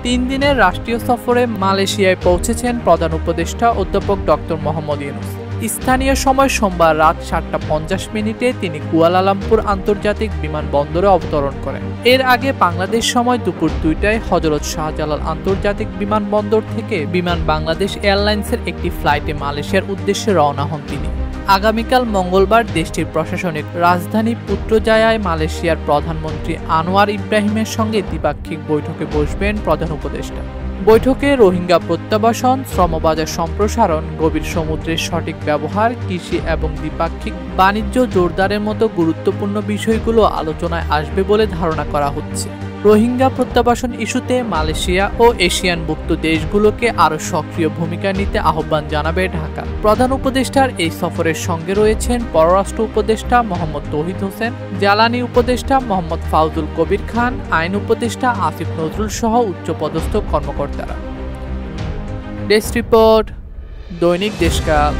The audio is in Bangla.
3 দিনের রাষ্ট্রীয় সফরে মালয়েশিয়ায় পৌঁছেছেন প্রধান উপদেষ্টা অধ্যাপক ডক্টর মোহাম্মদ ইউনূস। স্থানীয় সময় সোমবার রাত 7:50 তিনি কুয়ালালামপুর আন্তর্জাতিক বিমানবন্দরে অবতরণ করেন। এর আগে বাংলাদেশ সময় দুপুর 2টায় হযরত শাহজালাল আন্তর্জাতিক বিমানবন্দর থেকে বিমান বাংলাদেশ এয়ারলাইন্সের একটি ফ্লাইটে মালয়েশিয়ার উদ্দেশ্যে রওনা হন তিনি। আগামীকাল মঙ্গলবার দেশটির প্রশাসনিক রাজধানী পুত্রজায়ায় মালয়েশিয়ার প্রধানমন্ত্রী আনোয়ার ইব্রাহিমের সঙ্গে দ্বিপাক্ষিক বৈঠকে বসবেন প্রধান উপদেষ্টা। বৈঠকে রোহিঙ্গা প্রত্যাবাসন, শ্রমবাজার সম্প্রসারণ, গভীর সমুদ্রের সঠিক ব্যবহার, কৃষি এবং দ্বিপাক্ষিক বাণিজ্য জোরদারের মতো গুরুত্বপূর্ণ বিষয়গুলো আলোচনায় আসবে বলে ধারণা করা হচ্ছে। রোহিঙ্গা প্রত্যাবাসন ইস্যুতে মালয়েশিয়া ও এশিয়ানভুক্ত দেশগুলোকে আরও সক্রিয় ভূমিকা নিতে আহ্বান জানাবে ঢাকা। প্রধান উপদেষ্টার এই সফরের সঙ্গে রয়েছেন পররাষ্ট্র উপদেষ্টা মোহাম্মদ তৌহিদ হোসেন, জ্বালানি উপদেষ্টা মোহাম্মদ ফাউজুল কবির খান, আইন উপদেষ্টা আসিফ নজরুল সহ উচ্চপদস্থ কর্মকর্তারা। ডেস্ক রিপোর্ট, দৈনিক দেশকাল।